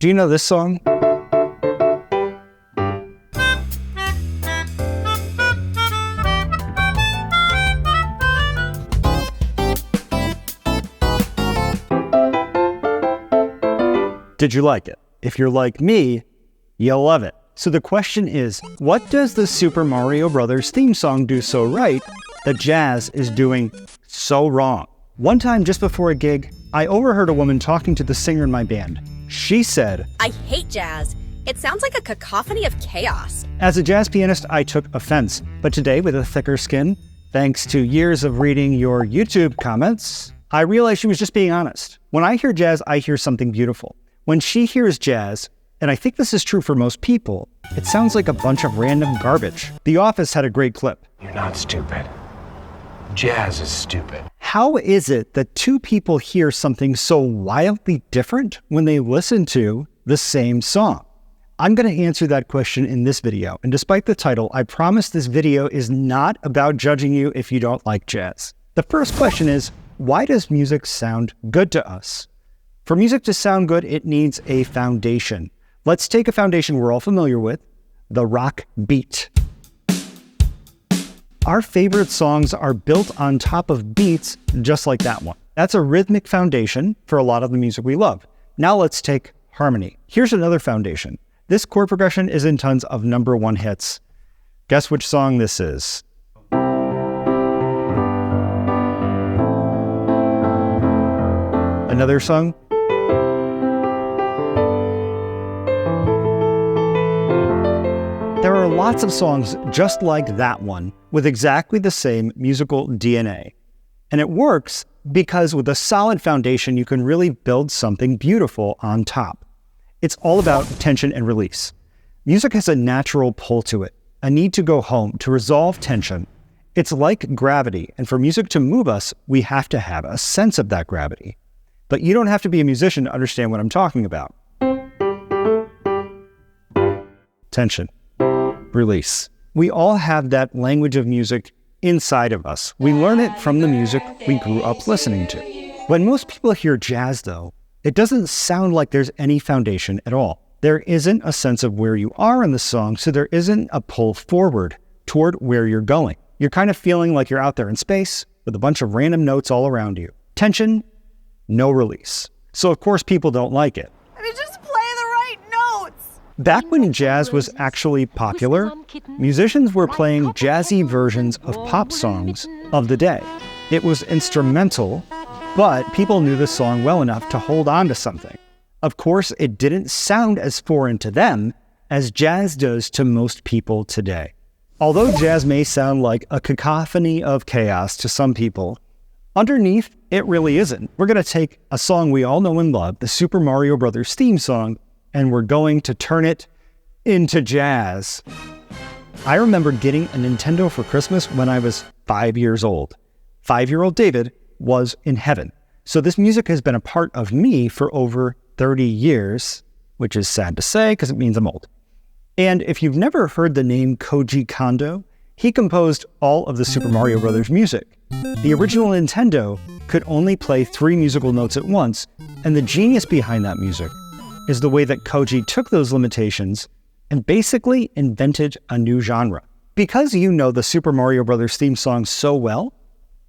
Do you know this song? Did you like it? If you're like me, you'll love it. So the question is, what does the Super Mario Brothers theme song do so right that jazz is doing so wrong? One time just before a gig, I overheard a woman talking to the singer in my band. She said, "I hate jazz. It sounds like a cacophony of chaos." As a jazz pianist, I took offense. But today, with a thicker skin, thanks to years of reading your YouTube comments, I realized she was just being honest. When I hear jazz, I hear something beautiful. When she hears jazz, and I think this is true for most people, it sounds like a bunch of random garbage. The Office had a great clip. You're not stupid. Jazz is stupid. How is it that two people hear something so wildly different when they listen to the same song? I'm going to answer that question in this video. And despite the title, I promise this video is not about judging you if you don't like jazz. The first question is, why does music sound good to us? For music to sound good, it needs a foundation. Let's take a foundation we're all familiar with, the rock beat. Our favorite songs are built on top of beats just like that one. That's a rhythmic foundation for a lot of the music we love. Now let's take harmony. Here's another foundation. This chord progression is in tons of #1 hits. Guess which song this is? Another song? There are lots of songs just like that one with exactly the same musical DNA. And it works because with a solid foundation, you can really build something beautiful on top. It's all about tension and release. Music has a natural pull to it, a need to go home, to resolve tension. It's like gravity, and for music to move us, we have to have a sense of that gravity. But you don't have to be a musician to understand what I'm talking about. Tension. Release. We all have that language of music inside of us. We learn it from the music we grew up listening to. When most people hear jazz, though, it doesn't sound like there's any foundation at all. There isn't a sense of where you are in the song, so there isn't a pull forward toward where you're going. You're kind of feeling like you're out there in space with a bunch of random notes all around you. Tension, no release. So of course people don't like it. I mean, just play the right notes. Back when jazz was actually popular, musicians were playing jazzy versions of pop songs of the day. It was instrumental, but people knew the song well enough to hold on to something. Of course, it didn't sound as foreign to them as jazz does to most people today. Although jazz may sound like a cacophony of chaos to some people, underneath, it really isn't. We're going to take a song we all know and love, the Super Mario Brothers theme song, and we're going to turn it into jazz. I remember getting a Nintendo for Christmas when I was 5 years old. 5-year-old David was in heaven. So this music has been a part of me for over 30 years, which is sad to say because it means I'm old. And if you've never heard the name Koji Kondo, he composed all of the Super Mario Brothers music. The original Nintendo could only play 3 musical notes at once, and the genius behind that music is the way that Koji took those limitations and basically invented a new genre. Because you know the Super Mario Brothers theme song so well,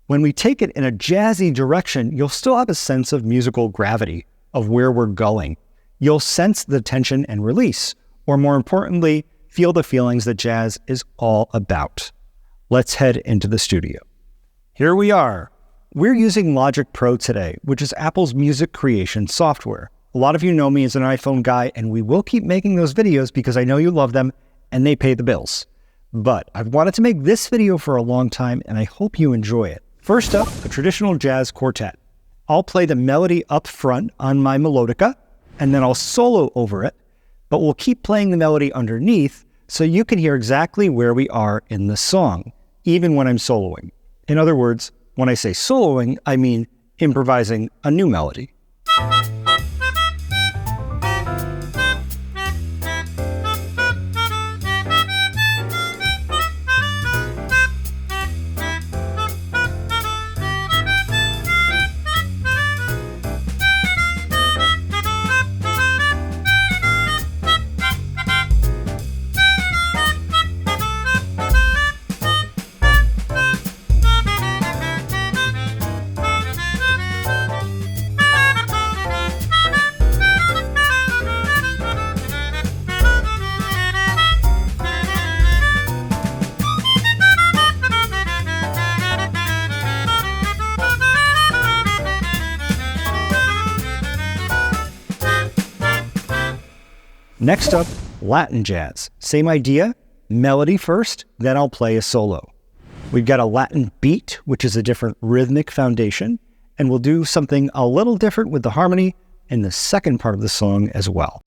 when we take it in a jazzy direction, you'll still have a sense of musical gravity, of where we're going. You'll sense the tension and release, or more importantly, feel the feelings that jazz is all about. Let's head into the studio. Here we are. We're using Logic Pro today, which is Apple's music creation software. A lot of you know me as an iPhone guy, and we will keep making those videos because I know you love them and they pay the bills. But I've wanted to make this video for a long time, and I hope you enjoy it. First up, a traditional jazz quartet. I'll play the melody up front on my melodica, and then I'll solo over it, but we'll keep playing the melody underneath so you can hear exactly where we are in the song, even when I'm soloing. In other words, when I say soloing, I mean improvising a new melody. Next up, Latin jazz. Same idea, melody first, then I'll play a solo. We've got a Latin beat, which is a different rhythmic foundation, and we'll do something a little different with the harmony in the second part of the song as well.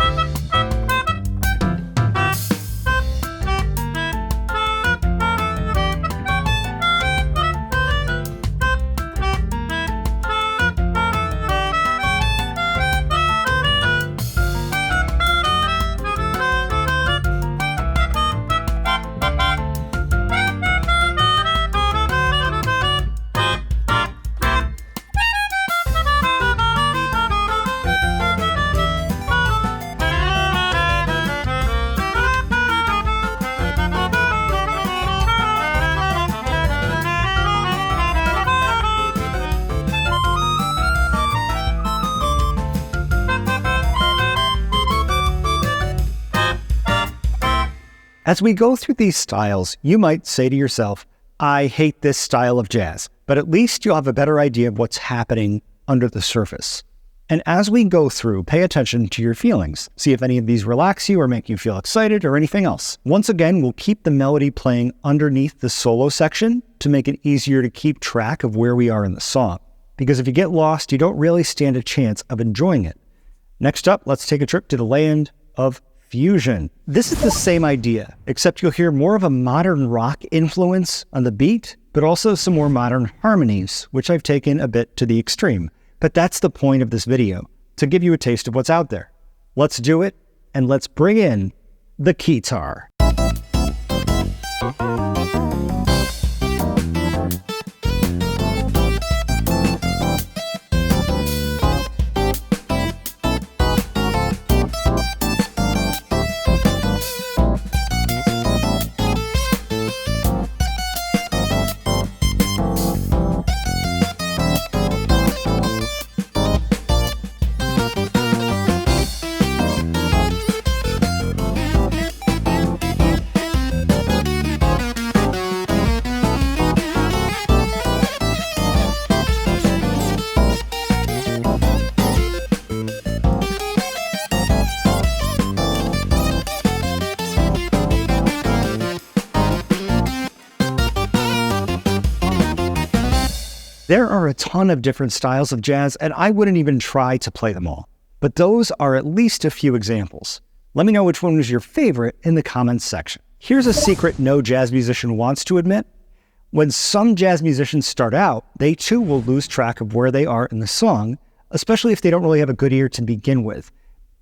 As we go through these styles, you might say to yourself, I hate this style of jazz, but at least you'll have a better idea of what's happening under the surface. And as we go through, pay attention to your feelings. See if any of these relax you or make you feel excited or anything else. Once again, we'll keep the melody playing underneath the solo section to make it easier to keep track of where we are in the song. Because if you get lost, you don't really stand a chance of enjoying it. Next up, let's take a trip to the land of fusion. This is the same idea, except you'll hear more of a modern rock influence on the beat, but also some more modern harmonies, which I've taken a bit to the extreme. But that's the point of this video, to give you a taste of what's out there. Let's do it, and let's bring in the guitar. There are a ton of different styles of jazz, and I wouldn't even try to play them all. But those are at least a few examples. Let me know which one was your favorite in the comments section. Here's a secret no jazz musician wants to admit. When some jazz musicians start out, they too will lose track of where they are in the song, especially if they don't really have a good ear to begin with.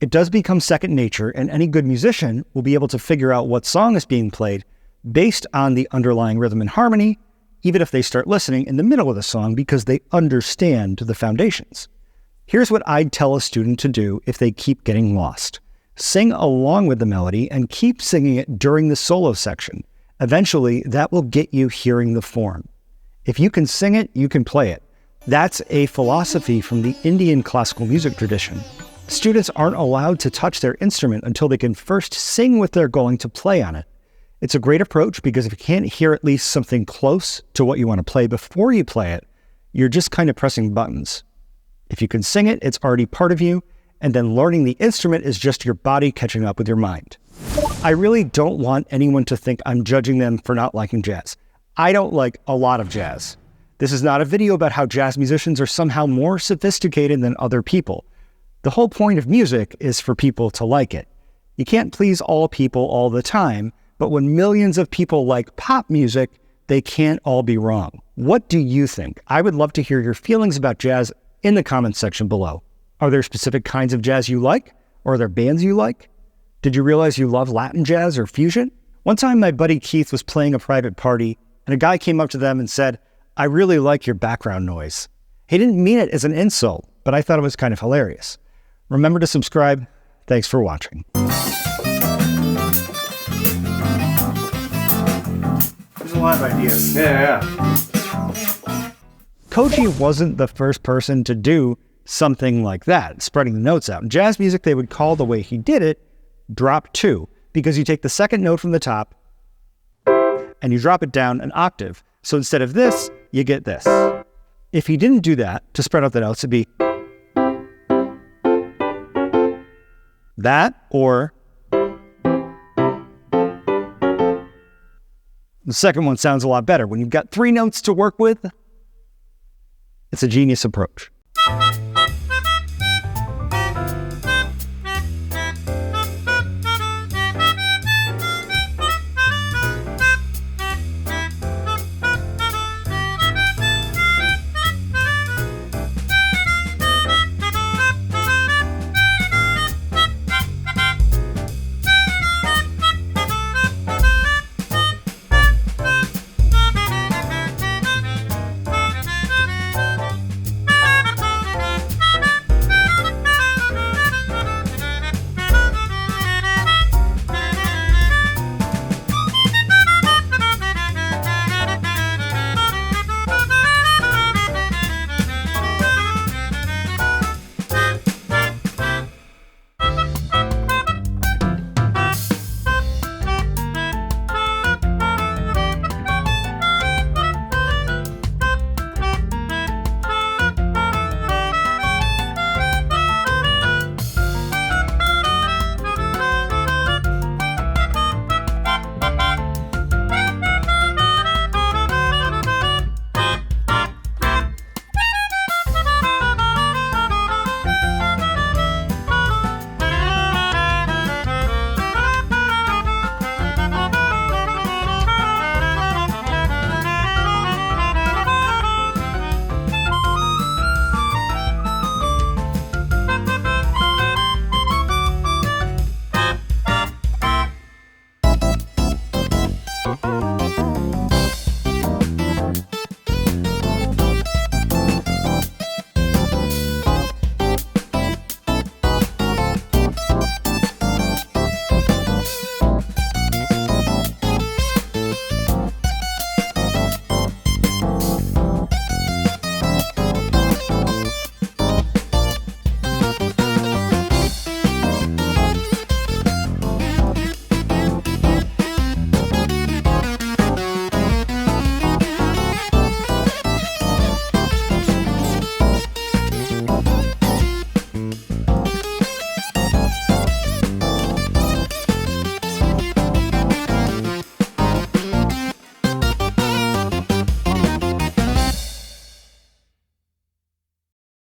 It does become second nature, and any good musician will be able to figure out what song is being played based on the underlying rhythm and harmony, even if they start listening in the middle of the song because they understand the foundations. Here's what I'd tell a student to do if they keep getting lost. Sing along with the melody and keep singing it during the solo section. Eventually, that will get you hearing the form. If you can sing it, you can play it. That's a philosophy from the Indian classical music tradition. Students aren't allowed to touch their instrument until they can first sing what they're going to play on it. It's a great approach because if you can't hear at least something close to what you want to play before you play it, you're just kind of pressing buttons. If you can sing it, it's already part of you, and then learning the instrument is just your body catching up with your mind. I really don't want anyone to think I'm judging them for not liking jazz. I don't like a lot of jazz. This is not a video about how jazz musicians are somehow more sophisticated than other people. The whole point of music is for people to like it. You can't please all people all the time, but when millions of people like pop music, they can't all be wrong. What do you think? I would love to hear your feelings about jazz in the comments section below. Are there specific kinds of jazz you like? Or are there bands you like? Did you realize you love Latin jazz or fusion? One time my buddy Keith was playing a private party and a guy came up to them and said, "I really like your background noise." He didn't mean it as an insult, but I thought it was kind of hilarious. Remember to subscribe. Thanks for watching. There's a lot of ideas. Yeah. Koji wasn't the first person to do something like that, spreading the notes out. In jazz music, they would call the way he did it drop 2, because you take the second note from the top and you drop it down an octave. So instead of this, you get this. If he didn't do that, to spread out the notes, it'd be that or The second one sounds a lot better. When you've got 3 notes to work with, it's a genius approach.